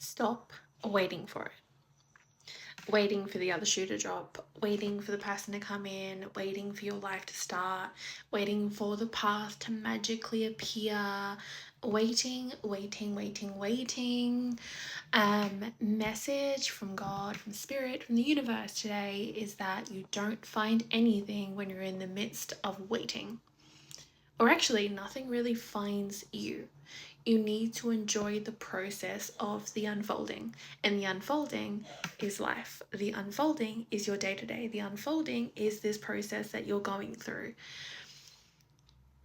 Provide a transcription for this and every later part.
Stop waiting for it. Waiting for the other shoe to drop, waiting for the person to come in, waiting for your life to start, waiting for the path to magically appear, waiting. Message from God, from Spirit, from the universe today is that you don't find anything when you're in the midst of waiting. Or actually, nothing really finds you. You need to enjoy the process of the unfolding. And the unfolding is life. The unfolding is your day to day. The unfolding is this process that you're going through.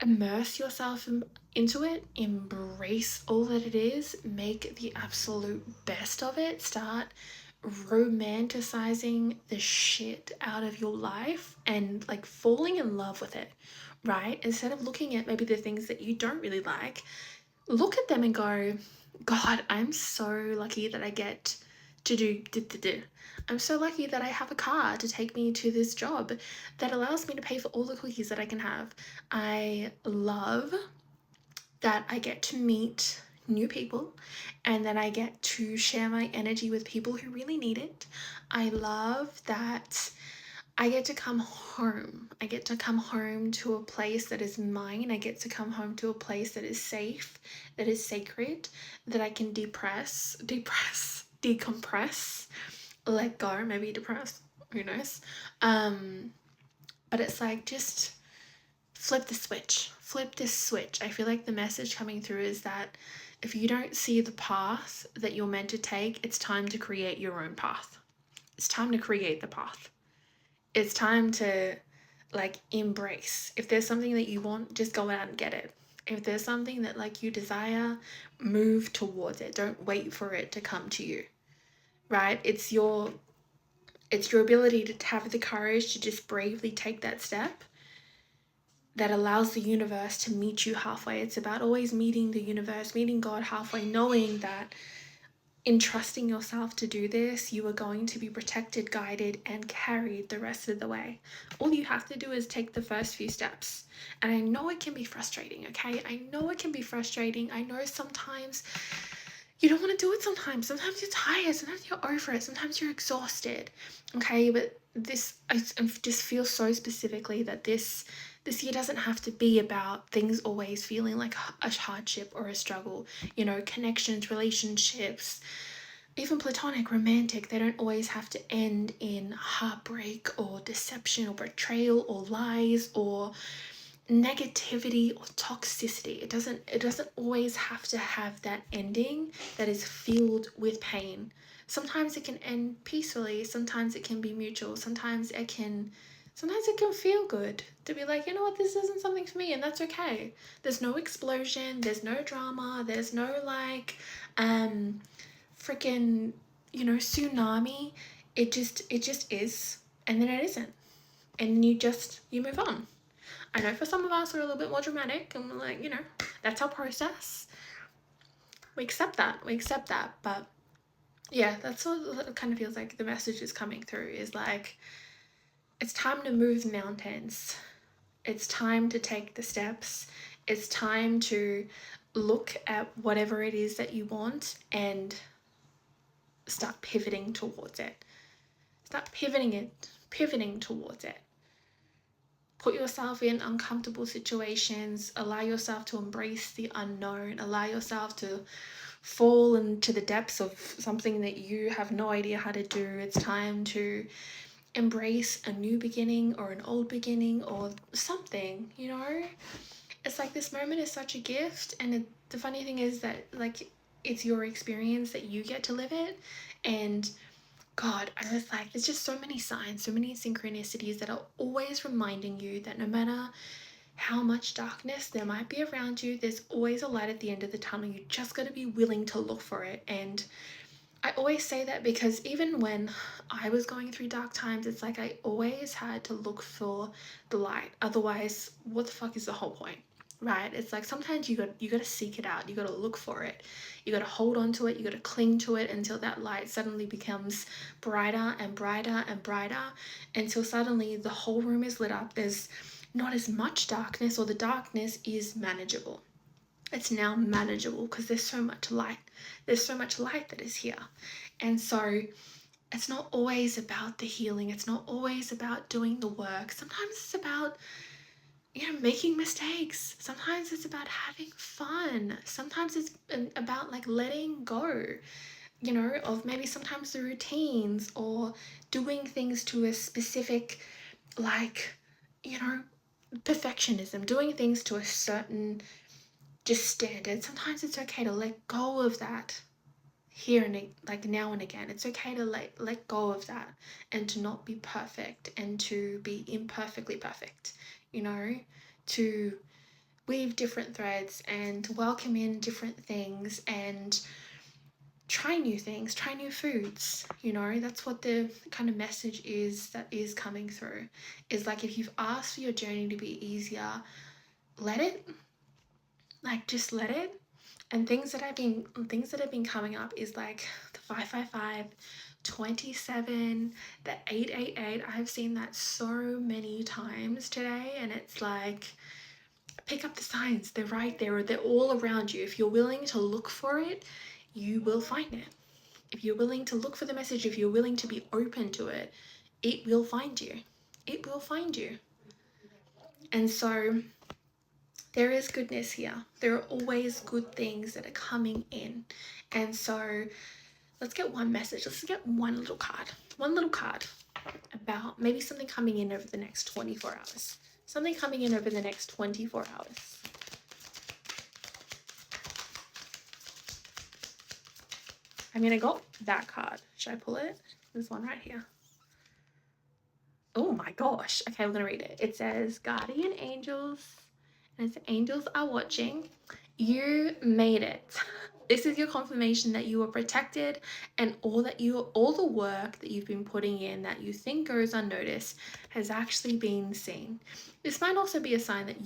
Immerse yourself into it, embrace all that it is, make the absolute best of it. Start romanticizing the shit out of your life and like falling in love with it, right? Instead of looking at maybe the things that you don't really like, look at them and go, God, I'm so lucky that I get to do. I'm so lucky that I have a car to take me to this job that allows me to pay for all the cookies that I can have. I love that I get to meet new people and that I get to share my energy with people who really need it. I love that I get to come home. I get to come home to a place that is mine. I get to come home to a place that is safe, that is sacred, that I can decompress, let go, maybe depress, who knows. But it's like just flip this switch. I feel like the message coming through is that if you don't see the path that you're meant to take, it's time to create your own path. It's time to create the path. It's time to like embrace. If there's something that you want, just go out and get it. If there's something that like you desire, move towards it. Don't wait for it to come to you. Right? It's your ability to have the courage to just bravely take that step that allows the universe to meet you halfway. It's about always meeting the universe, meeting God halfway, knowing that in trusting yourself to do this, you are going to be protected, guided, and carried the rest of the way. All you have to do is take the first few steps. And I know it can be frustrating, okay? I know it can be frustrating. I know sometimes you don't want to do it sometimes. Sometimes you're tired. Sometimes you're over it. Sometimes you're exhausted, okay? But I just feel so specifically that this year doesn't have to be about things always feeling like a hardship or a struggle. You know, connections, relationships, even platonic, romantic, they don't always have to end in heartbreak or deception or betrayal or lies or negativity or toxicity. It doesn't always have to have that ending that is filled with pain. Sometimes it can end peacefully, sometimes it can be mutual, sometimes it can feel good to be like, you know what, this isn't something for me, and that's okay. There's no explosion, there's no drama, there's no like freaking, tsunami. It just is, and then it isn't. And then you move on. I know for some of us we're a little bit more dramatic and we're like, that's our process. We accept that. But yeah, that's what it kind of feels like the message is coming through is like, it's time to move mountains. It's time to take the steps. It's time to look at whatever it is that you want and start pivoting towards it. Start pivoting towards it. Put yourself in uncomfortable situations. Allow yourself to embrace the unknown. Allow yourself to fall into the depths of something that you have no idea how to do. It's time to embrace a new beginning or an old beginning or something, It's like this moment is such a gift, and the funny thing is that like it's your experience that you get to live it. And God, I was like, there's just so many signs, so many synchronicities that are always reminding you that no matter how much darkness there might be around you, there's always a light at the end of the tunnel. You just got to be willing to look for it. And I always say that because even when I was going through dark times, it's like I always had to look for the light. Otherwise, what the fuck is the whole point? Right? It's like sometimes you got to seek it out. You got to look for it. You got to hold on to it. You got to cling to it until that light suddenly becomes brighter and brighter and brighter, until suddenly the whole room is lit up. There's not as much darkness, or the darkness is manageable. It's now manageable because there's so much light. There's so much light that is here. And so it's not always about the healing. It's not always about doing the work. Sometimes it's about, making mistakes. Sometimes it's about having fun. Sometimes it's about like letting go, of maybe sometimes the routines or doing things to a specific, like, perfectionism, doing things to a certain just standard. Sometimes it's okay to let go of that here and like now and again. It's okay to let go of that and to not be perfect and to be imperfectly perfect, to weave different threads and welcome in different things and try new things, try new foods. That's what the kind of message is that is coming through. Is like, if you've asked for your journey to be easier, let it, like, just let it. And things that have been coming up is like the 555, 27, the 888. I've seen that so many times today, and it's like, pick up the signs. They're right there. They're all around you. If you're willing to look for it, you will find it. If you're willing to look for the message, if you're willing to be open to it, it will find you. It will find you. And so there is goodness here. There are always good things that are coming in. And so let's get one message. Let's get one little card. One little card about maybe something coming in over the next 24 hours. Something coming in over the next 24 hours. I mean, I got that card. Should I pull it? There's one right here. Oh my gosh. Okay, I'm going to read it. It says, Guardian Angels, and it's angels are watching. You made it. This is your confirmation that you are protected, and all the work that you've been putting in that you think goes unnoticed has actually been seen. This might also be a sign that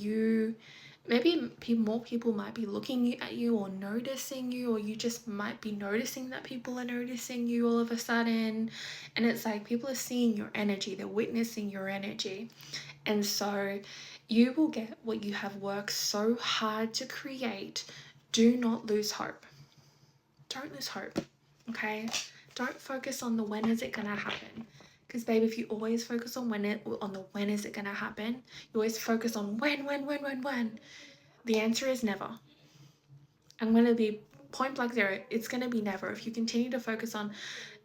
maybe more people might be looking at you or noticing you, or you just might be noticing that people are noticing you all of a sudden. And it's like people are seeing your energy, they're witnessing your energy. And so you will get what you have worked so hard to create. Do not lose hope. Don't lose hope, okay? Don't focus on the when is it gonna happen. Because babe, if you always focus on when is it gonna happen, you always focus on when, the answer is never. I'm gonna be point blank zero. It's gonna be never. If you continue to focus on,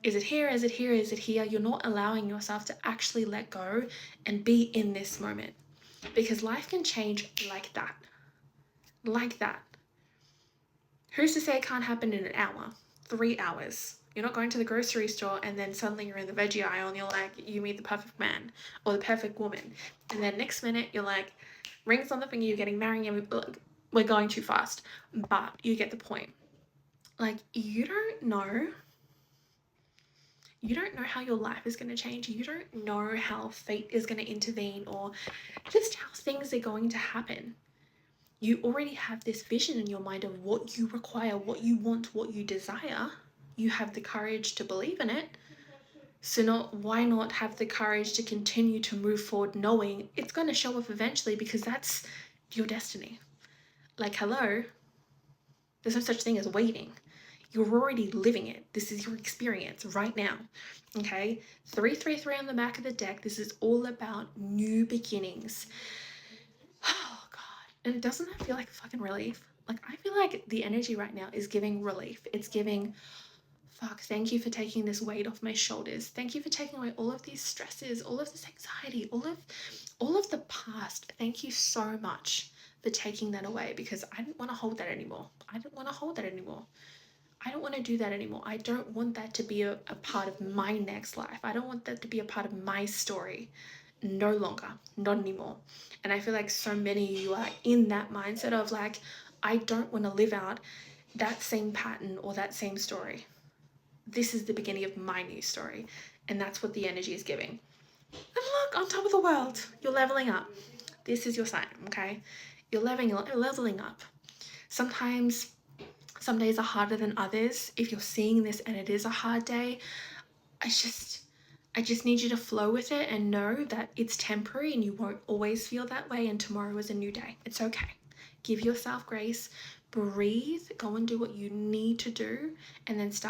is it here, is it here, is it here, you're not allowing yourself to actually let go and be in this moment. Because life can change like that. Like that. Who's to say it can't happen in an hour? 3 hours. You're not going to the grocery store and then suddenly you're in the veggie aisle and you're like, you meet the perfect man or the perfect woman. And then next minute you're like, rings on the finger, you're getting married, and we're going too fast. But you get the point. Like, you don't know how your life is going to change. You don't know how fate is going to intervene or just how things are going to happen. You already have this vision in your mind of what you require, what you want, what you desire. You have the courage to believe in it. So why not have the courage to continue to move forward knowing it's going to show up eventually, because that's your destiny. Like, hello, there's no such thing as waiting. You're already living it. This is your experience right now. Okay? 333 on the back of the deck. This is all about new beginnings. Oh, God. And doesn't that feel like fucking relief? Like, I feel like the energy right now is giving relief. It's giving, fuck, thank you for taking this weight off my shoulders. Thank you for taking away all of these stresses, all of this anxiety, all of the past. Thank you so much for taking that away, because I didn't want to hold that anymore. I don't want to do that anymore. I don't want that to be a part of my next life. I don't want that to be a part of my story. No longer. Not anymore. And I feel like so many of you are in that mindset of like, I don't want to live out that same pattern or that same story. This is the beginning of my new story. And that's what the energy is giving. And look, on top of the world, you're leveling up. This is your sign, okay? You're leveling up. Sometimes some days are harder than others. If you're seeing this and it is a hard day, I just need you to flow with it and know that it's temporary and you won't always feel that way, and tomorrow is a new day. It's okay. Give yourself grace. breathe, go and do what you need to do, and then start